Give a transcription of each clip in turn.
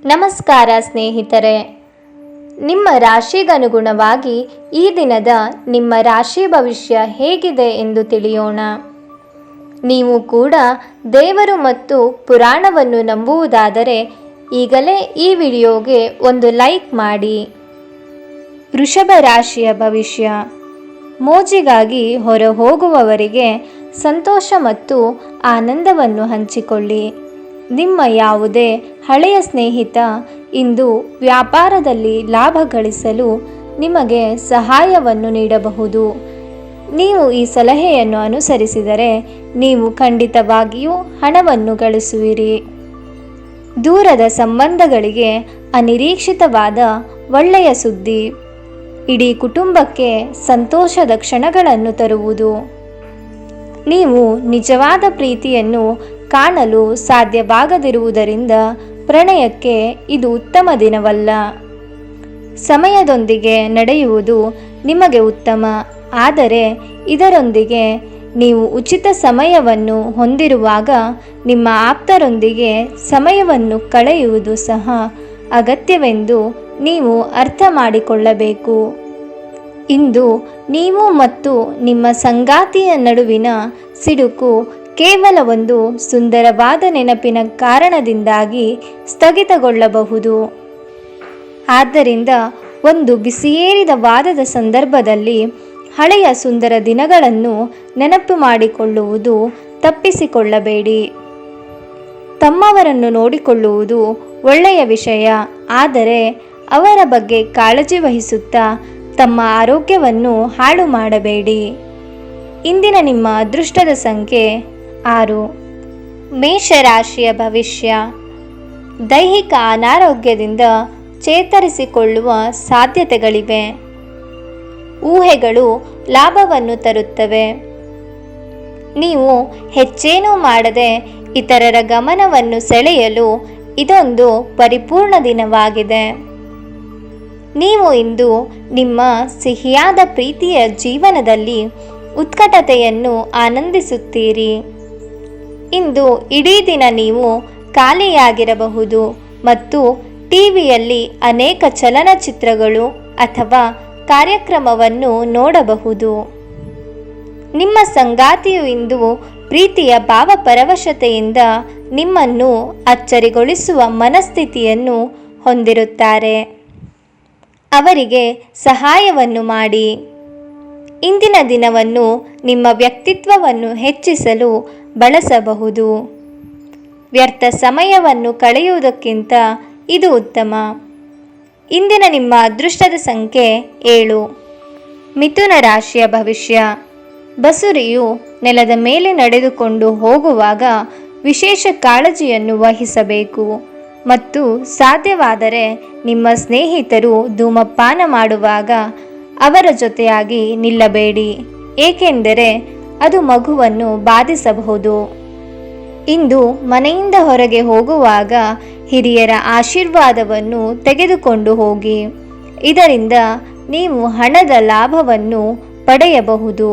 ನಮಸ್ಕಾರ ಸ್ನೇಹಿತರೆ, ನಿಮ್ಮ ರಾಶಿಗನುಗುಣವಾಗಿ ಈ ದಿನದ ನಿಮ್ಮ ರಾಶಿ ಭವಿಷ್ಯ ಹೇಗಿದೆ ಎಂದು ತಿಳಿಯೋಣ. ನೀವು ಕೂಡ ದೇವರು ಮತ್ತು ಪುರಾಣವನ್ನು ನಂಬುವುದಾದರೆ ಈಗಲೇ ಈ ವಿಡಿಯೋಗೆ ಒಂದು ಲೈಕ್ ಮಾಡಿ. ವೃಷಭ ರಾಶಿಯ ಭವಿಷ್ಯ. ಮೋಜಿಗಾಗಿ ಹೊರ ಹೋಗುವವರಿಗೆ ಸಂತೋಷ ಮತ್ತು ಆನಂದವನ್ನು ಹಂಚಿಕೊಳ್ಳಿ. ನಿಮ್ಮ ಯಾವುದೇ ಹಳೆಯ ಸ್ನೇಹಿತ ಇಂದು ವ್ಯಾಪಾರದಲ್ಲಿ ಲಾಭ ಗಳಿಸಲು ನಿಮಗೆ ಸಹಾಯವನ್ನು ನೀಡಬಹುದು. ನೀವು ಈ ಸಲಹೆಯನ್ನು ಅನುಸರಿಸಿದರೆ ನೀವು ಖಂಡಿತವಾಗಿಯೂ ಹಣವನ್ನು ಗಳಿಸುವಿರಿ. ದೂರದ ಸಂಬಂಧಗಳಿಗೆ ಅನಿರೀಕ್ಷಿತವಾದ ಒಳ್ಳೆಯ ಸುದ್ದಿ ಇಡೀ ಕುಟುಂಬಕ್ಕೆ ಸಂತೋಷದ ಕ್ಷಣಗಳನ್ನು ತರುವುದು. ನೀವು ನಿಜವಾದ ಪ್ರೀತಿಯನ್ನು ಕಾಣಲು ಸಾಧ್ಯವಾಗದಿರುವುದರಿಂದ ಪ್ರಣಯಕ್ಕೆ ಇದು ಉತ್ತಮ ದಿನವಲ್ಲ. ಸಮಯದೊಂದಿಗೆ ನಡೆಯುವುದು ನಿಮಗೆ ಉತ್ತಮ, ಆದರೆ ಇದರೊಂದಿಗೆ ನೀವು ಉಚಿತ ಸಮಯವನ್ನು ಹೊಂದಿರುವಾಗ ನಿಮ್ಮ ಆಪ್ತರೊಂದಿಗೆ ಸಮಯವನ್ನು ಕಳೆಯುವುದು ಸಹ ಅಗತ್ಯವೆಂದು ನೀವು ಅರ್ಥ ಮಾಡಿಕೊಳ್ಳಬೇಕು. ಇಂದು ನೀವು ಮತ್ತು ನಿಮ್ಮ ಸಂಗಾತಿಯ ನಡುವಿನ ಸಿಡುಕು ಕೇವಲ ಒಂದು ಸುಂದರವಾದ ನೆನಪಿನ ಕಾರಣದಿಂದಾಗಿ ಸ್ಥಗಿತಗೊಳ್ಳಬಹುದು. ಆದ್ದರಿಂದ ಒಂದು ಬಿಸಿಯೇರಿದ ವಾದದ ಸಂದರ್ಭದಲ್ಲಿ ಹಳೆಯ ಸುಂದರ ದಿನಗಳನ್ನು ನೆನಪು ಮಾಡಿಕೊಳ್ಳುವುದು ತಪ್ಪಿಸಿಕೊಳ್ಳಬೇಡಿ. ತಮ್ಮವರನ್ನು ನೋಡಿಕೊಳ್ಳುವುದು ಒಳ್ಳೆಯ ವಿಷಯ, ಆದರೆ ಅವರ ಬಗ್ಗೆ ಕಾಳಜಿ ವಹಿಸುತ್ತಾ ತಮ್ಮ ಆರೋಗ್ಯವನ್ನು ಹಾಳು ಮಾಡಬೇಡಿ. ಇಂದಿನ ನಿಮ್ಮ ಅದೃಷ್ಟದ ಸಂಖ್ಯೆ 6. ಮೇಷರಾಶಿಯ ಭವಿಷ್ಯ. ದೈಹಿಕ ಅನಾರೋಗ್ಯದಿಂದ ಚೇತರಿಸಿಕೊಳ್ಳುವ ಸಾಧ್ಯತೆಗಳಿವೆ. ಊಹೆಗಳು ಲಾಭವನ್ನು ತರುತ್ತವೆ. ನೀವು ಹೆಚ್ಚೇನೂ ಮಾಡದೆ ಇತರರ ಗಮನವನ್ನು ಸೆಳೆಯಲು ಇದೊಂದು ಪರಿಪೂರ್ಣ ದಿನವಾಗಿದೆ. ನೀವು ಇಂದು ನಿಮ್ಮ ಸಿಹಿಯಾದ ಪ್ರೀತಿಯ ಜೀವನದಲ್ಲಿ ಉತ್ಕಟತೆಯನ್ನು ಆನಂದಿಸುತ್ತೀರಿ. ಇಂದು ಇಡೀ ದಿನ ನೀವು ಖಾಲಿಯಾಗಿರಬಹುದು ಮತ್ತು ಟಿವಿಯಲ್ಲಿ ಅನೇಕ ಚಲನಚಿತ್ರಗಳು ಅಥವಾ ಕಾರ್ಯಕ್ರಮವನ್ನು ನೋಡಬಹುದು. ನಿಮ್ಮ ಸಂಗಾತಿಯು ಇಂದು ಪ್ರೀತಿಯ ಭಾವಪರವಶತೆಯಿಂದ ನಿಮ್ಮನ್ನು ಅಚ್ಚರಿಗೊಳಿಸುವ ಮನಸ್ಥಿತಿಯನ್ನು ಹೊಂದಿರುತ್ತಾರೆ. ಅವರಿಗೆ ಸಹಾಯವನ್ನು ಮಾಡಿ. ಇಂದಿನ ದಿನವನ್ನು ನಿಮ್ಮ ವ್ಯಕ್ತಿತ್ವವನ್ನು ಹೆಚ್ಚಿಸಲು ಬಳಸಬಹುದು. ವ್ಯರ್ಥ ಸಮಯವನ್ನು ಕಳೆಯುವುದಕ್ಕಿಂತ ಇದು ಉತ್ತಮ. ಇಂದಿನ ನಿಮ್ಮ ಅದೃಷ್ಟದ ಸಂಖ್ಯೆ 7. ಮಿಥುನ ರಾಶಿಯ ಭವಿಷ್ಯ. ಬಸುರಿಯು ನೆಲದ ಮೇಲೆ ನಡೆದುಕೊಂಡು ಹೋಗುವಾಗ ವಿಶೇಷ ಕಾಳಜಿಯನ್ನು ವಹಿಸಬೇಕು ಮತ್ತು ಸಾಧ್ಯವಾದರೆ ನಿಮ್ಮ ಸ್ನೇಹಿತರು ಧೂಮಪಾನ ಮಾಡುವಾಗ ಅವರ ಜೊತೆಯಾಗಿ ನಿಲ್ಲಬೇಡಿ, ಏಕೆಂದರೆ ಅದು ಮಗುವನ್ನು ಬಾಧಿಸಬಹುದು. ಇಂದು ಮನೆಯಿಂದ ಹೊರಗೆ ಹೋಗುವಾಗ ಹಿರಿಯರ ಆಶೀರ್ವಾದವನ್ನು ತೆಗೆದುಕೊಂಡು ಹೋಗಿ. ಇದರಿಂದ ನೀವು ಹಣದ ಲಾಭವನ್ನು ಪಡೆಯಬಹುದು.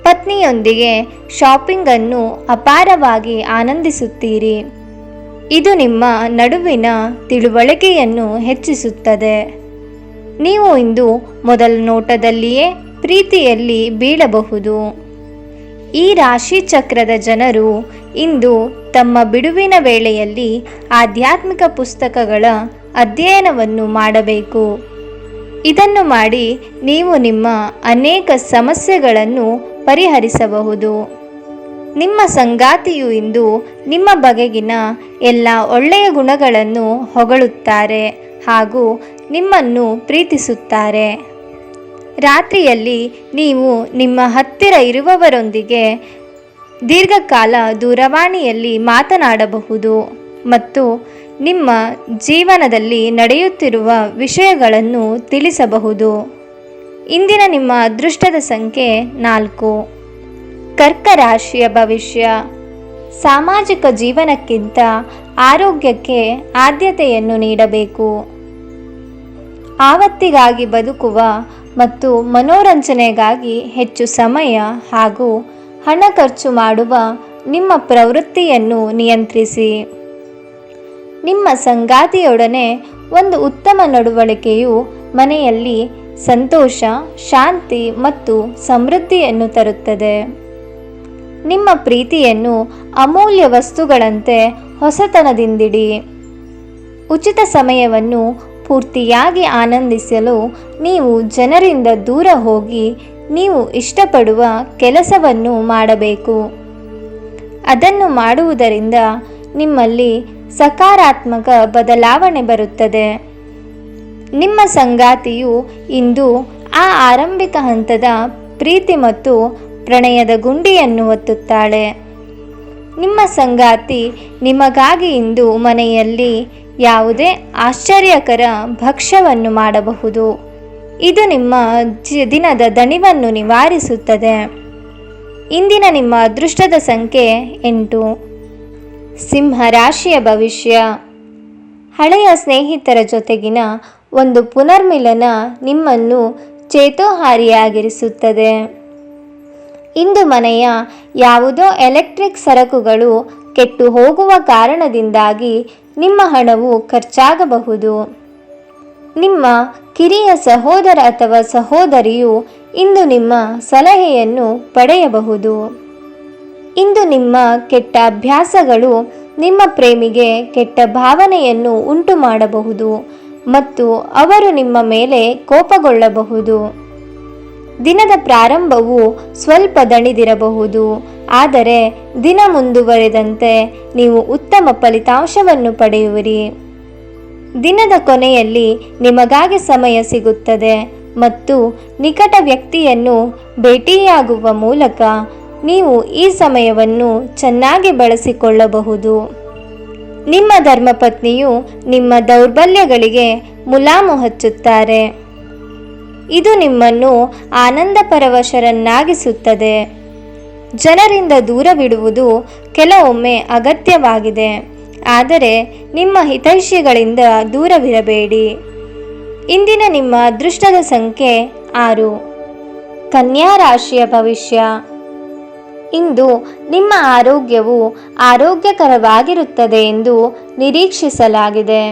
ಪತ್ನಿಯೊಂದಿಗೆ ಶಾಪಿಂಗ್ ಅನ್ನು ಅಪಾರವಾಗಿ ಆನಂದಿಸುತ್ತೀರಿ. ಇದು ನಿಮ್ಮ ನಡುವಿನ ತಿಳುವಳಿಕೆಯನ್ನು ಹೆಚ್ಚಿಸುತ್ತದೆ. ನೀವು ಇಂದು ಮೊದಲ ನೋಟದಲ್ಲಿಯೇ ಪ್ರೀತಿಯಲ್ಲಿ ಬೀಳಬಹುದು. ಈ ರಾಶಿ ಚಕ್ರದ ಜನರು ಇಂದು ತಮ್ಮ ಬಿಡುವಿನ ವೇಳೆಯಲ್ಲಿ ಆಧ್ಯಾತ್ಮಿಕ ಪುಸ್ತಕಗಳ ಅಧ್ಯಯನವನ್ನು ಮಾಡಬೇಕು. ಇದನ್ನು ಮಾಡಿ ನೀವು ನಿಮ್ಮ ಅನೇಕ ಸಮಸ್ಯೆಗಳನ್ನು ಪರಿಹರಿಸಬಹುದು. ನಿಮ್ಮ ಸಂಗಾತಿಯು ಇಂದು ನಿಮ್ಮ ಬಗೆಗಿನ ಎಲ್ಲ ಒಳ್ಳೆಯ ಗುಣಗಳನ್ನು ಹೊಗಳುತ್ತಾರೆ ಹಾಗೂ ನಿಮ್ಮನ್ನು ಪ್ರೀತಿಸುತ್ತಾರೆ. ರಾತ್ರಿಯಲ್ಲಿ ನೀವು ನಿಮ್ಮ ಹತ್ತಿರ ಇರುವವರೊಂದಿಗೆ ದೀರ್ಘಕಾಲ ದೂರವಾಣಿಯಲ್ಲಿ ಮಾತನಾಡಬಹುದು ಮತ್ತು ನಿಮ್ಮ ಜೀವನದಲ್ಲಿ ನಡೆಯುತ್ತಿರುವ ವಿಷಯಗಳನ್ನು ತಿಳಿಸಬಹುದು. ಇಂದಿನ ನಿಮ್ಮ ಅದೃಷ್ಟದ ಸಂಖ್ಯೆ 4. ಕರ್ಕ ರಾಶಿಯ ಭವಿಷ್ಯ. ಸಾಮಾಜಿಕ ಜೀವನಕ್ಕಿಂತ ಆರೋಗ್ಯಕ್ಕೆ ಆದ್ಯತೆಯನ್ನು ನೀಡಬೇಕು. ಆವತ್ತಿಗಾಗಿ ಬದುಕುವ ಮತ್ತು ಮನೋರಂಜನೆಗಾಗಿ ಹೆಚ್ಚು ಸಮಯ ಹಾಗೂ ಹಣ ಖರ್ಚು ಮಾಡುವ ನಿಮ್ಮ ಪ್ರವೃತ್ತಿಯನ್ನು ನಿಯಂತ್ರಿಸಿ. ನಿಮ್ಮ ಸಂಗಾತಿಯೊಡನೆ ಒಂದು ಉತ್ತಮ ನಡವಳಿಕೆಯು ಮನೆಯಲ್ಲಿ ಸಂತೋಷ, ಶಾಂತಿ ಮತ್ತು ಸಮೃದ್ಧಿಯನ್ನು ತರುತ್ತದೆ. ನಿಮ್ಮ ಪ್ರೀತಿಯನ್ನು ಅಮೂಲ್ಯ ವಸ್ತುಗಳಂತೆ ಹೊಸತನದಿಂದಿಡಿ. ಉಚಿತ ಸಮಯವನ್ನು ಪೂರ್ತಿಯಾಗಿ ಆನಂದಿಸಲು ನೀವು ಜನರಿಂದ ದೂರ ಹೋಗಿ ನೀವು ಇಷ್ಟಪಡುವ ಕೆಲಸವನ್ನು ಮಾಡಬೇಕು. ಅದನ್ನು ಮಾಡುವುದರಿಂದ ನಿಮ್ಮಲ್ಲಿ ಸಕಾರಾತ್ಮಕ ಬದಲಾವಣೆ ಬರುತ್ತದೆ. ನಿಮ್ಮ ಸಂಗಾತಿಯು ಇಂದು ಆ ಆರಂಭಿಕ ಹಂತದ ಪ್ರೀತಿ ಮತ್ತು ಪ್ರಣಯದ ಗುಂಡಿಯನ್ನು ಒತ್ತುತ್ತಾಳೆ. ನಿಮ್ಮ ಸಂಗಾತಿ ನಿಮಗಾಗಿ ಇಂದು ಮನೆಯಲ್ಲಿ ಯಾವುದೇ ಆಶ್ಚರ್ಯಕರ ಭಕ್ಷ್ಯವನ್ನು ಮಾಡಬಹುದು. ಇದು ನಿಮ್ಮ ದಿನದ ದಣಿವನ್ನು ನಿವಾರಿಸುತ್ತದೆ. ಇಂದಿನ ನಿಮ್ಮ ಅದೃಷ್ಟದ ಸಂಖ್ಯೆ 8. ಸಿಂಹ ರಾಶಿಯ ಭವಿಷ್ಯ. ಹಳೆಯ ಸ್ನೇಹಿತರ ಜೊತೆಗಿನ ಒಂದು ಪುನರ್ಮಿಲನ ನಿಮ್ಮನ್ನು ಚೇತೋಹಾರಿಯಾಗಿರಿಸುತ್ತದೆ. ಇಂದು ಮನೆಯ ಯಾವುದೋ ಎಲೆಕ್ಟ್ರಿಕ್ ಸರಕುಗಳು ಕೆಟ್ಟು ಹೋಗುವ ಕಾರಣದಿಂದಾಗಿ ನಿಮ್ಮ ಹಣವು ಖರ್ಚಾಗಬಹುದು. ನಿಮ್ಮ ಕಿರಿಯ ಸಹೋದರ ಅಥವಾ ಸಹೋದರಿಯು ಇಂದು ನಿಮ್ಮ ಸಲಹೆಯನ್ನು ಪಡೆಯಬಹುದು. ಇಂದು ನಿಮ್ಮ ಕೆಟ್ಟ ಅಭ್ಯಾಸಗಳು ನಿಮ್ಮ ಪ್ರೇಮಿಗೆ ಕೆಟ್ಟ ಭಾವನೆಯನ್ನು ಉಂಟು ಮಾಡಬಹುದು ಮತ್ತು ಅವರು ನಿಮ್ಮ ಮೇಲೆ ಕೋಪಗೊಳ್ಳಬಹುದು. ದಿನದ ಪ್ರಾರಂಭವು ಸ್ವಲ್ಪ ದಣಿದಿರಬಹುದು, ಆದರೆ ದಿನ ಮುಂದುವರೆದಂತೆ ನೀವು ಉತ್ತಮ ಫಲಿತಾಂಶವನ್ನು ಪಡೆಯುವಿರಿ. ದಿನದ ಕೊನೆಯಲ್ಲಿ ನಿಮಗಾಗಿ ಸಮಯ ಸಿಗುತ್ತದೆ ಮತ್ತು ನಿಕಟ ವ್ಯಕ್ತಿಯನ್ನು ಭೇಟಿಯಾಗುವ ಮೂಲಕ ನೀವು ಈ ಸಮಯವನ್ನು ಚೆನ್ನಾಗಿ ಬಳಸಿಕೊಳ್ಳಬಹುದು. ನಿಮ್ಮ ಧರ್ಮಪತ್ನಿಯು ನಿಮ್ಮ ದೌರ್ಬಲ್ಯಗಳಿಗೆ ಮುಲಾಮು ಹಚ್ಚುತ್ತಾರೆ. ಇದು ನಿಮ್ಮನ್ನು ಆನಂದಪರವಶರನ್ನಾಗಿಸುತ್ತದೆ. ಜನರಿಂದ ದೂರವಿಡುವುದು ಕೆಲವೊಮ್ಮೆ ಅಗತ್ಯವಾಗಿದೆ, ಆದರೆ ನಿಮ್ಮ ಹಿತೈಷಿಗಳಿಂದ ದೂರವಿರಬೇಡಿ. ಇಂದಿನ ನಿಮ್ಮ ಅದೃಷ್ಟದ ಸಂಖ್ಯೆ 6. ಕನ್ಯಾ ರಾಶಿಯ ಭವಿಷ್ಯ. ಇಂದು ನಿಮ್ಮ ಆರೋಗ್ಯವು ಆರೋಗ್ಯಕರವಾಗಿರುತ್ತದೆ ಎಂದು ನಿರೀಕ್ಷಿಸಲಾಗಿದೆ.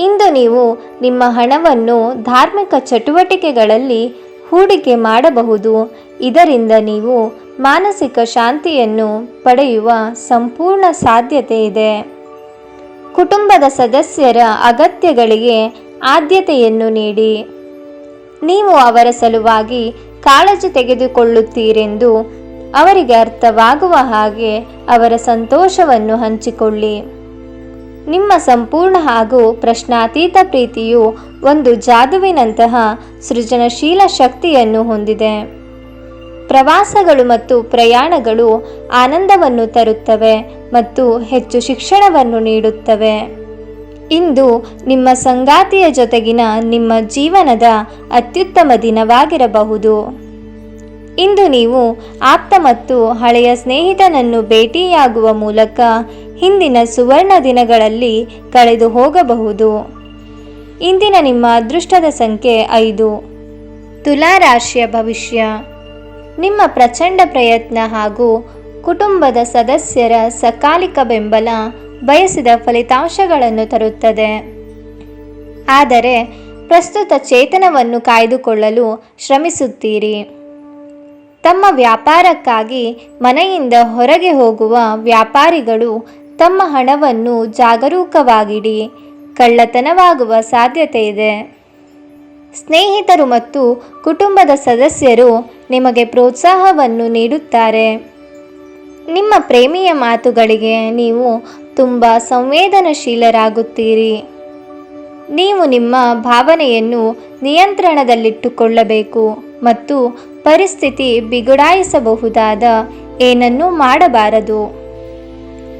ಇಂದು ನೀವು ನಿಮ್ಮ ಹಣವನ್ನು ಧಾರ್ಮಿಕ ಚಟುವಟಿಕೆಗಳಲ್ಲಿ ಹೂಡಿಕೆ ಮಾಡಬಹುದು. ಇದರಿಂದ ನೀವು ಮಾನಸಿಕ ಶಾಂತಿಯನ್ನು ಪಡೆಯುವ ಸಂಪೂರ್ಣ ಸಾಧ್ಯತೆ ಇದೆ. ಕುಟುಂಬದ ಸದಸ್ಯರ ಅಗತ್ಯಗಳಿಗೆ ಆದ್ಯತೆಯನ್ನು ನೀಡಿ. ನೀವು ಅವರ ಸಲುವಾಗಿ ಕಾಳಜಿ ತೆಗೆದುಕೊಳ್ಳುತ್ತೀರೆಂದು ಅವರಿಗೆ ಅರ್ಥವಾಗುವ ಹಾಗೆ ಅವರ ಸಂತೋಷವನ್ನು ಹಂಚಿಕೊಳ್ಳಿ. ನಿಮ್ಮ ಸಂಪೂರ್ಣ ಹಾಗೂ ಪ್ರಶ್ನಾತೀತ ಪ್ರೀತಿಯು ಒಂದು ಜಾದುವಿನಂತಹ ಸೃಜನಶೀಲ ಶಕ್ತಿಯನ್ನು ಹೊಂದಿದೆ. ಪ್ರವಾಸಗಳು ಮತ್ತು ಪ್ರಯಾಣಗಳು ಆನಂದವನ್ನು ತರುತ್ತವೆ ಮತ್ತು ಹೆಚ್ಚು ಶಿಕ್ಷಣವನ್ನು ನೀಡುತ್ತವೆ. ಇಂದು ನಿಮ್ಮ ಸಂಗಾತಿಯ ಜೊತೆಗಿನ ನಿಮ್ಮ ಜೀವನದ ಅತ್ಯುತ್ತಮ ದಿನವಾಗಿರಬಹುದು. ಇಂದು ನೀವು ಆಪ್ತ ಮತ್ತು ಹಳೆಯ ಸ್ನೇಹಿತನನ್ನು ಭೇಟಿಯಾಗುವ ಮೂಲಕ ಹಿಂದಿನ ಸುವರ್ಣ ದಿನಗಳಲ್ಲಿ ಕಳೆದು ಹೋಗಬಹುದು. ಇಂದಿನ ನಿಮ್ಮ ಅದೃಷ್ಟದ ಸಂಖ್ಯೆ 5. ತುಲಾ ರಾಶಿಯ ಭವಿಷ್ಯ. ನಿಮ್ಮ ಪ್ರಚಂಡ ಪ್ರಯತ್ನ ಹಾಗೂ ಕುಟುಂಬದ ಸದಸ್ಯರ ಸಕಾಲಿಕ ಬೆಂಬಲ ಬಯಸಿದ ಫಲಿತಾಂಶಗಳನ್ನು ತರುತ್ತದೆ. ಆದರೆ ಪ್ರಸ್ತುತ ಚೇತನವನ್ನು ಕಾಯ್ದುಕೊಳ್ಳಲು ಶ್ರಮಿಸುತ್ತೀರಿ. ತಮ್ಮ ವ್ಯಾಪಾರಕ್ಕಾಗಿ ಮನೆಯಿಂದ ಹೊರಗೆ ಹೋಗುವ ವ್ಯಾಪಾರಿಗಳು ತಮ್ಮ ಹಣವನ್ನು ಜಾಗರೂಕವಾಗಿಡಿ. ಕಳ್ಳತನವಾಗುವ ಸಾಧ್ಯತೆ ಇದೆ. ಸ್ನೇಹಿತರು ಮತ್ತು ಕುಟುಂಬದ ಸದಸ್ಯರು ನಿಮಗೆ ಪ್ರೋತ್ಸಾಹವನ್ನು ನೀಡುತ್ತಾರೆ. ನಿಮ್ಮ ಪ್ರೇಮಿಯ ಮಾತುಗಳಿಗೆ ನೀವು ತುಂಬ ಸಂವೇದನಶೀಲರಾಗುತ್ತೀರಿ. ನೀವು ನಿಮ್ಮ ಭಾವನೆಯನ್ನು ನಿಯಂತ್ರಣದಲ್ಲಿಟ್ಟುಕೊಳ್ಳಬೇಕು ಮತ್ತು ಪರಿಸ್ಥಿತಿ ಬಿಗುಡಾಯಿಸಬಹುದಾದ ಏನನ್ನೂ ಮಾಡಬಾರದು.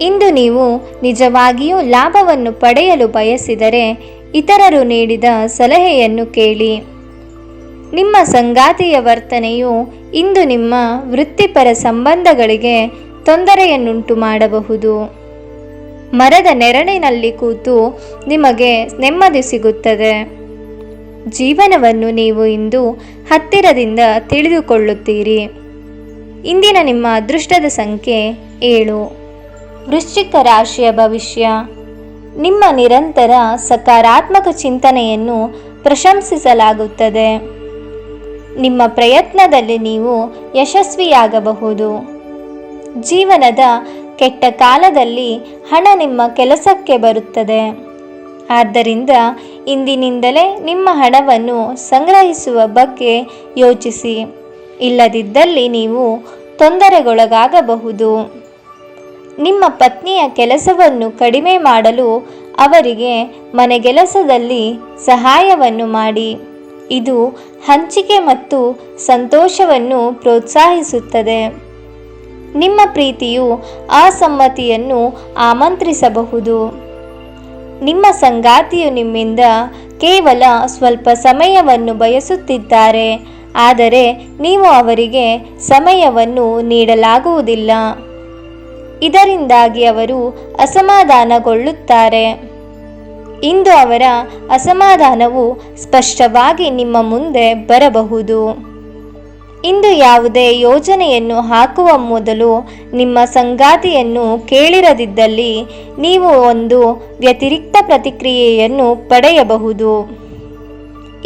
ಇಂದು ನೀವು ನಿಜವಾಗಿಯೂ ಲಾಭವನ್ನು ಪಡೆಯಲು ಬಯಸಿದರೆ ಇತರರು ನೀಡಿದ ಸಲಹೆಯನ್ನು ಕೇಳಿ. ನಿಮ್ಮ ಸಂಗಾತಿಯ ವರ್ತನೆಯು ಇಂದು ನಿಮ್ಮ ವೃತ್ತಿಪರ ಸಂಬಂಧಗಳಿಗೆ ತೊಂದರೆಯನ್ನುಂಟು ಮಾಡಬಹುದು. ಮರದ ನೆರಳಿನಲ್ಲಿ ಕೂತು ನಿಮಗೆ ನೆಮ್ಮದಿ ಸಿಗುತ್ತದೆ. ಜೀವನವನ್ನು ನೀವು ಇಂದು ಹತ್ತಿರದಿಂದ ತಿಳಿದುಕೊಳ್ಳುತ್ತೀರಿ. ಇಂದಿನ ನಿಮ್ಮ ಅದೃಷ್ಟದ ಸಂಖ್ಯೆ 7. ವೃಶ್ಚಿಕ ರಾಶಿಯ ಭವಿಷ್ಯ. ನಿಮ್ಮ ನಿರಂತರ ಸಕಾರಾತ್ಮಕ ಚಿಂತನೆಯನ್ನು ಪ್ರಶಂಸಿಸಲಾಗುತ್ತದೆ. ನಿಮ್ಮ ಪ್ರಯತ್ನದಲ್ಲಿ ನೀವು ಯಶಸ್ವಿಯಾಗಬಹುದು. ಜೀವನದ ಕೆಟ್ಟ ಕಾಲದಲ್ಲಿ ಹಣ ನಿಮ್ಮ ಕೆಲಸಕ್ಕೆ ಬರುತ್ತದೆ. ಆದ್ದರಿಂದ ಇಂದಿನಿಂದಲೇ ನಿಮ್ಮ ಹಣವನ್ನು ಸಂಗ್ರಹಿಸುವ ಬಗ್ಗೆ ಯೋಚಿಸಿ. ಇಲ್ಲದಿದ್ದಲ್ಲಿ ನೀವು ತೊಂದರೆಗೊಳಗಾಗಬಹುದು. ನಿಮ್ಮ ಪತ್ನಿಯ ಕೆಲಸವನ್ನು ಕಡಿಮೆ ಮಾಡಲು ಅವರಿಗೆ ಮನೆಗೆಲಸದಲ್ಲಿ ಸಹಾಯವನ್ನು ಮಾಡಿ. ಇದು ಹಂಚಿಕೆ ಮತ್ತು ಸಂತೋಷವನ್ನು ಪ್ರೋತ್ಸಾಹಿಸುತ್ತದೆ. ನಿಮ್ಮ ಪ್ರೀತಿಯು ಅಸಮ್ಮತಿಯನ್ನು ಆಮಂತ್ರಿಸಬಹುದು. ನಿಮ್ಮ ಸಂಗಾತಿಯು ನಿಮ್ಮಿಂದ ಕೇವಲ ಸ್ವಲ್ಪ ಸಮಯವನ್ನು ಬಯಸುತ್ತಿದ್ದಾರೆ, ಆದರೆ ನೀವು ಅವರಿಗೆ ಸಮಯವನ್ನು ನೀಡಲಾಗುವುದಿಲ್ಲ. ಇದರಿಂದಾಗಿ ಅವರು ಅಸಮಾಧಾನಗೊಳ್ಳುತ್ತಾರೆ. ಇಂದು ಅವರ ಅಸಮಾಧಾನವು ಸ್ಪಷ್ಟವಾಗಿ ನಿಮ್ಮ ಮುಂದೆ ಬರಬಹುದು. ಇಂದು ಯಾವುದೇ ಯೋಜನೆಯನ್ನು ಹಾಕುವ ಮೊದಲು ನಿಮ್ಮ ಸಂಗಾತಿಯನ್ನು ಕೇಳಿರದಿದ್ದಲ್ಲಿ ನೀವು ಒಂದು ವ್ಯತಿರಿಕ್ತ ಪ್ರತಿಕ್ರಿಯೆಯನ್ನು ಪಡೆಯಬಹುದು.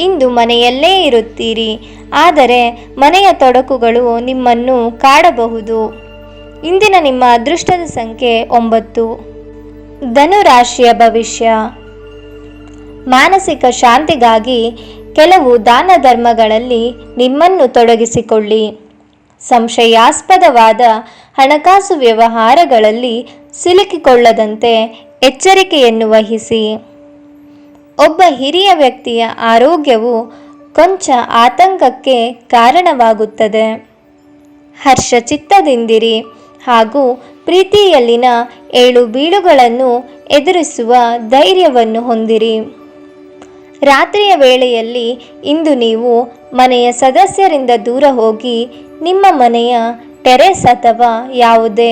ಇಂದು ಮನೆಯಲ್ಲೇ ಇರುತ್ತೀರಿ, ಆದರೆ ಮನೆಯ ತೊಡಕುಗಳು ನಿಮ್ಮನ್ನು ಕಾಡಬಹುದು. ಇಂದಿನ ನಿಮ್ಮ ಅದೃಷ್ಟದ ಸಂಖ್ಯೆ 9. ಧನು ರಾಶಿಯ ಭವಿಷ್ಯ. ಮಾನಸಿಕ ಶಾಂತಿಗಾಗಿ ಕೆಲವು ದಾನ ಧರ್ಮಗಳಲ್ಲಿ ನಿಮ್ಮನ್ನು ತೊಡಗಿಸಿಕೊಳ್ಳಿ. ಸಂಶಯಾಸ್ಪದವಾದ ಹಣಕಾಸು ವ್ಯವಹಾರಗಳಲ್ಲಿ ಸಿಲುಕಿಕೊಳ್ಳದಂತೆ ಎಚ್ಚರಿಕೆಯನ್ನು ವಹಿಸಿ. ಒಬ್ಬ ಹಿರಿಯ ವ್ಯಕ್ತಿಯ ಆರೋಗ್ಯವು ಕೊಂಚ ಆತಂಕಕ್ಕೆ ಕಾರಣವಾಗುತ್ತದೆ. ಹರ್ಷಚಿತ್ತದಿಂದಿರಿ ಹಾಗೂ ಪ್ರೀತಿಯಲ್ಲಿನ ಏಳು ಬೀಳುಗಳನ್ನು ಎದುರಿಸುವ ಧೈರ್ಯವನ್ನು ಹೊಂದಿರಿ. ರಾತ್ರಿಯ ವೇಳೆಯಲ್ಲಿ ಇಂದು ನೀವು ಮನೆಯ ಸದಸ್ಯರಿಂದ ದೂರ ಹೋಗಿ ನಿಮ್ಮ ಮನೆಯ ಟೆರೆಸ್ ಅಥವಾ ಯಾವುದೇ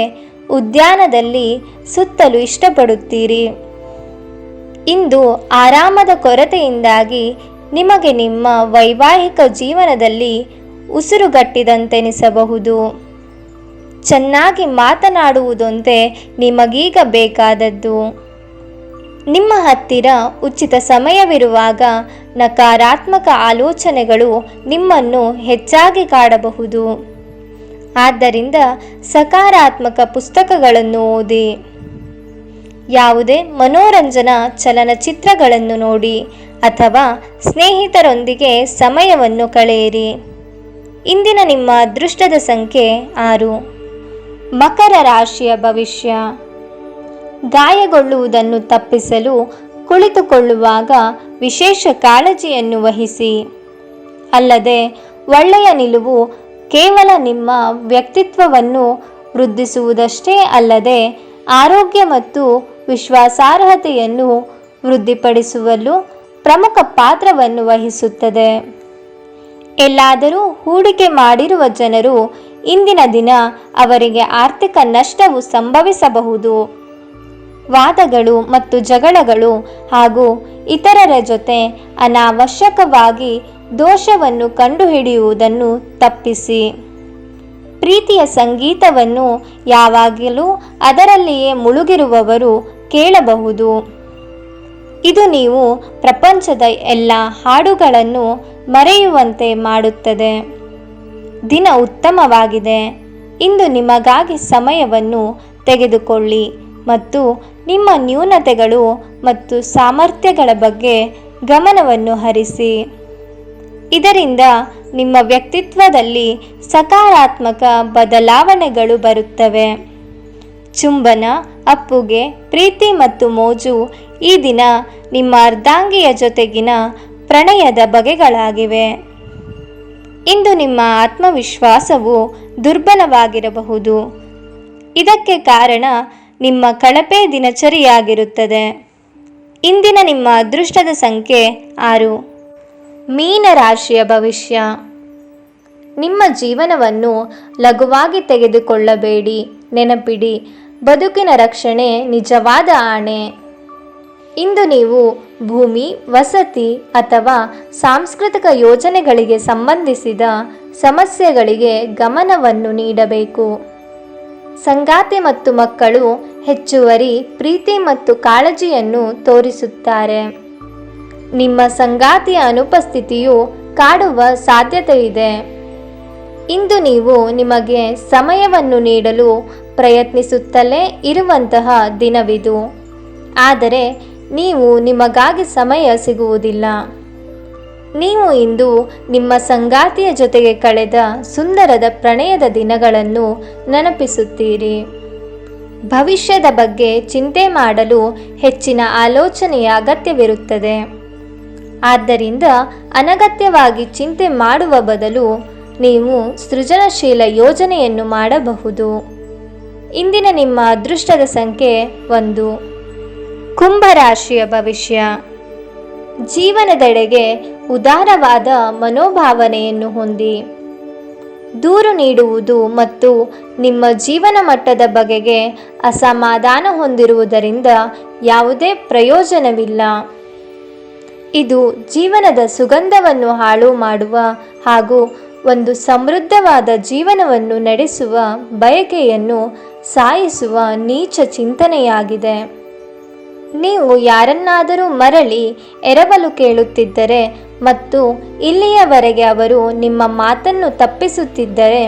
ಉದ್ಯಾನದಲ್ಲಿ ಸುತ್ತಲು ಇಷ್ಟಪಡುತ್ತೀರಿ. ಇಂದು ಆರಾಮದ ಕೊರತೆಯಿಂದಾಗಿ ನಿಮಗೆ ನಿಮ್ಮ ವೈವಾಹಿಕ ಜೀವನದಲ್ಲಿ ಉಸಿರುಗಟ್ಟಿದಂತೆನಿಸಬಹುದು. ಚೆನ್ನಾಗಿ ಮಾತನಾಡುವುದೊಂದೇ ನಿಮಗೀಗ ಬೇಕಾದದ್ದು. ನಿಮ್ಮ ಹತ್ತಿರ ಉಚಿತ ಸಮಯವಿರುವಾಗ ನಕಾರಾತ್ಮಕ ಆಲೋಚನೆಗಳು ನಿಮ್ಮನ್ನು ಹೆಚ್ಚಾಗಿ ಕಾಡಬಹುದು. ಆದ್ದರಿಂದ ಸಕಾರಾತ್ಮಕ ಪುಸ್ತಕಗಳನ್ನು ಓದಿ. ಯಾವುದೇ ಮನೋರಂಜನಾ ಚಲನಚಿತ್ರಗಳನ್ನು ನೋಡಿ ಅಥವಾ ಸ್ನೇಹಿತರೊಂದಿಗೆ ಸಮಯವನ್ನು ಕಳೆಯಿರಿ. ಇಂದಿನ ನಿಮ್ಮ ಅದೃಷ್ಟದ ಸಂಖ್ಯೆ 6. ಮಕರ ರಾಶಿಯ ಭವಿಷ್ಯ. ಗಾಯಗೊಳ್ಳುವುದನ್ನು ತಪ್ಪಿಸಲು ಕುಳಿತುಕೊಳ್ಳುವಾಗ ವಿಶೇಷ ಕಾಳಜಿಯನ್ನು ವಹಿಸಿ. ಅಲ್ಲದೆ ಒಳ್ಳೆಯ ನಿಲುವು ಕೇವಲ ನಿಮ್ಮ ವ್ಯಕ್ತಿತ್ವವನ್ನು ವೃದ್ಧಿಸುವುದಷ್ಟೇ ಅಲ್ಲದೆ ಆರೋಗ್ಯ ಮತ್ತು ವಿಶ್ವಾಸಾರ್ಹತೆಯನ್ನು ವೃದ್ಧಿಪಡಿಸುವಲ್ಲೂ ಪ್ರಮುಖ ಪಾತ್ರವನ್ನು ವಹಿಸುತ್ತದೆ. ಎಲ್ಲಾದರೂ ಹೂಡಿಕೆ ಮಾಡಿರುವ ಜನರು ಇಂದಿನ ದಿನ ಅವರಿಗೆ ಆರ್ಥಿಕ ನಷ್ಟವು ಸಂಭವಿಸಬಹುದು. ವಾದಗಳು ಮತ್ತು ಜಗಳಗಳು ಹಾಗೂ ಇತರರ ಜೊತೆ ಅನಾವಶ್ಯಕವಾಗಿ ದೋಷವನ್ನು ಕಂಡುಹಿಡಿಯುವುದನ್ನು ತಪ್ಪಿಸಿ. ಪ್ರೀತಿಯ ಸಂಗೀತವನ್ನು ಯಾವಾಗಲೂ ಅದರಲ್ಲಿಯೇ ಮುಳುಗಿರುವವರು ಕೇಳಬಹುದು. ಇದು ನೀವು ಪ್ರಪಂಚದ ಎಲ್ಲ ಹಾಡುಗಳನ್ನು ಮರೆಯುವಂತೆ ಮಾಡುತ್ತದೆ. ದಿನ ಉತ್ತಮವಾಗಿದೆ. ಇಂದು ನಿಮಗಾಗಿ ಸಮಯವನ್ನು ತೆಗೆದುಕೊಳ್ಳಿ ಮತ್ತು ನಿಮ್ಮ ನ್ಯೂನತೆಗಳು ಮತ್ತು ಸಾಮರ್ಥ್ಯಗಳ ಬಗ್ಗೆ ಗಮನವನ್ನು ಹರಿಸಿ. ಇದರಿಂದ ನಿಮ್ಮ ವ್ಯಕ್ತಿತ್ವದಲ್ಲಿ ಸಕಾರಾತ್ಮಕ ಬದಲಾವಣೆಗಳು ಬರುತ್ತವೆ. ಚುಂಬನ, ಅಪ್ಪುಗೆ, ಪ್ರೀತಿ ಮತ್ತು ಮೋಜು ಈ ದಿನ ನಿಮ್ಮ ಅರ್ಧಾಂಗಿಯ ಜೊತೆಗಿನ ಪ್ರಣಯದ ಬಗೆಗಳಾಗಿವೆ. ಇಂದು ನಿಮ್ಮ ಆತ್ಮವಿಶ್ವಾಸವು ದುರ್ಬಲವಾಗಿರಬಹುದು. ಇದಕ್ಕೆ ಕಾರಣ ನಿಮ್ಮ ಕಳಪೆ ದಿನಚರಿಯಾಗಿರುತ್ತದೆ. ಇಂದಿನ ನಿಮ್ಮ ಅದೃಷ್ಟದ ಸಂಖ್ಯೆ 6. ಮೀನ ರಾಶಿಯ ಭವಿಷ್ಯ. ನಿಮ್ಮ ಜೀವನವನ್ನು ಲಘುವಾಗಿ ತೆಗೆದುಕೊಳ್ಳಬೇಡಿ. ನೆನಪಿಡಿ, ಬದುಕಿನ ರಕ್ಷಣೆ ನಿಜವಾದ ಆಣೆ. ಇಂದು ನೀವು ಭೂಮಿ, ವಸತಿ ಅಥವಾ ಸಾಂಸ್ಕೃತಿಕ ಯೋಜನೆಗಳಿಗೆ ಸಂಬಂಧಿಸಿದ ಸಮಸ್ಯೆಗಳಿಗೆ ಗಮನವನ್ನು ನೀಡಬೇಕು. ಸಂಗಾತಿ ಮತ್ತು ಮಕ್ಕಳು ಹೆಚ್ಚುವರಿ ಪ್ರೀತಿ ಮತ್ತು ಕಾಳಜಿಯನ್ನು ತೋರಿಸುತ್ತಾರೆ. ನಿಮ್ಮ ಸಂಗಾತಿಯ ಅನುಪಸ್ಥಿತಿಯು ಕಾಡುವ ಸಾಧ್ಯತೆಯಿದೆ. ಇಂದು ನೀವು ನಿಮಗೆ ಸಮಯವನ್ನು ನೀಡಲು ಪ್ರಯತ್ನಿಸುತ್ತಲೇ ಇರುವಂತಹ ದಿನವಿದು. ಆದರೆ ನೀವು ನಿಮಗಾಗಿ ಸಮಯ ಸಿಗುವುದಿಲ್ಲ. ನೀವು ಇಂದು ನಿಮ್ಮ ಸಂಗಾತಿಯ ಜೊತೆಗೆ ಕಳೆದ ಸುಂದರದ ಪ್ರಣಯದ ದಿನಗಳನ್ನು ನೆನಪಿಸುತ್ತೀರಿ. ಭವಿಷ್ಯದ ಬಗ್ಗೆ ಚಿಂತೆ ಮಾಡಲು ಹೆಚ್ಚಿನ ಆಲೋಚನೆಯ ಅಗತ್ಯವಿರುತ್ತದೆ. ಆದ್ದರಿಂದ ಅನಗತ್ಯವಾಗಿ ಚಿಂತೆ ಮಾಡುವ ಬದಲು ನೀವು ಸೃಜನಶೀಲ ಯೋಜನೆಯನ್ನು ಮಾಡಬಹುದು. ಇಂದಿನ ನಿಮ್ಮ ಅದೃಷ್ಟದ ಸಂಖ್ಯೆ 1. ಕುಂಭರಾಶಿಯ ಭವಿಷ್ಯ. ಜೀವನದೆಡೆಗೆ ಉದಾರವಾದ ಮನೋಭಾವನೆಯನ್ನು ಹೊಂದಿ. ದೂರು ನೀಡುವುದು ಮತ್ತು ನಿಮ್ಮ ಜೀವನ ಮಟ್ಟದ ಬಗೆಗೆ ಅಸಮಾಧಾನ ಹೊಂದಿರುವುದರಿಂದ ಯಾವುದೇ ಪ್ರಯೋಜನವಿಲ್ಲ. ಇದು ಜೀವನದ ಸುಗಂಧವನ್ನು ಹಾಳು ಮಾಡುವ ಹಾಗೂ ಒಂದು ಸಮೃದ್ಧವಾದ ಜೀವನವನ್ನು ನಡೆಸುವ ಬಯಕೆಯನ್ನು ಸಾಯಿಸುವ ನೀಚ ಚಿಂತನೆಯಾಗಿದೆ. ನೀವು ಯಾರನ್ನಾದರೂ ಮರಳಿ ಎರವಲು ಕೇಳುತ್ತಿದ್ದರೆ ಮತ್ತು ಇಲ್ಲಿಯವರೆಗೆ ಅವರು ನಿಮ್ಮ ಮಾತನ್ನು ತಪ್ಪಿಸುತ್ತಿದ್ದರೆ,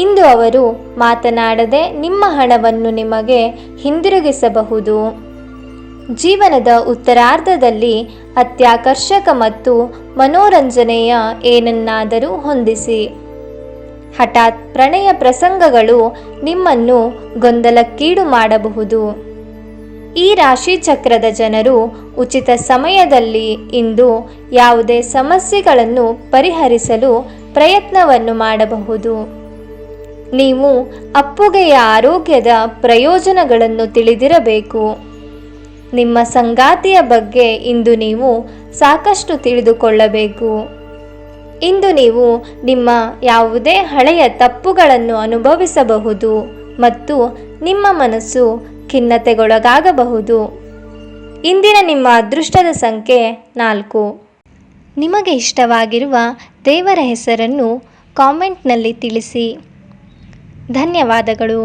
ಇಂದು ಅವರು ಮಾತನಾಡದೆ ನಿಮ್ಮ ಹಣವನ್ನು ನಿಮಗೆ ಹಿಂದಿರುಗಿಸಬಹುದು. ಜೀವನದ ಉತ್ತರಾರ್ಧದಲ್ಲಿ ಅತ್ಯಾಕರ್ಷಕ ಮತ್ತು ಮನೋರಂಜನೆಯ ಏನನ್ನಾದರೂ ಹೊಂದಿಸಿ. ಹಠಾತ್ ಪ್ರಣಯ ಪ್ರಸಂಗಗಳು ನಿಮ್ಮನ್ನು ಗೊಂದಲಕ್ಕೀಡು ಮಾಡಬಹುದು. ಈ ರಾಶಿ ಚಕ್ರದ ಜನರು ಉಚಿತ ಸಮಯದಲ್ಲಿ ಇಂದು ಯಾವುದೇ ಸಮಸ್ಯೆಗಳನ್ನು ಪರಿಹರಿಸಲು ಪ್ರಯತ್ನವನ್ನು ಮಾಡಬಹುದು. ನೀವು ಅಪ್ಪುಗೆಯ ಆರೋಗ್ಯದ ಪ್ರಯೋಜನಗಳನ್ನು ತಿಳಿದಿರಬೇಕು. ನಿಮ್ಮ ಸಂಗಾತಿಯ ಬಗ್ಗೆ ಇಂದು ನೀವು ಸಾಕಷ್ಟು ತಿಳಿದುಕೊಳ್ಳಬೇಕು. ಇಂದು ನೀವು ನಿಮ್ಮ ಯಾವುದೇ ಹಳೆಯ ತಪ್ಪುಗಳನ್ನು ಅನುಭವಿಸಬಹುದು ಮತ್ತು ನಿಮ್ಮ ಮನಸ್ಸು ಖಿನ್ನತೆಗೊಳಗಾಗಬಹುದು. ಇಂದಿನ ನಿಮ್ಮ ಅದೃಷ್ಟದ ಸಂಖ್ಯೆ 4. ನಿಮಗೆ ಇಷ್ಟವಾಗಿರುವ ದೇವರ ಹೆಸರನ್ನು ಕಾಮೆಂಟ್ನಲ್ಲಿ ತಿಳಿಸಿ. ಧನ್ಯವಾದಗಳು.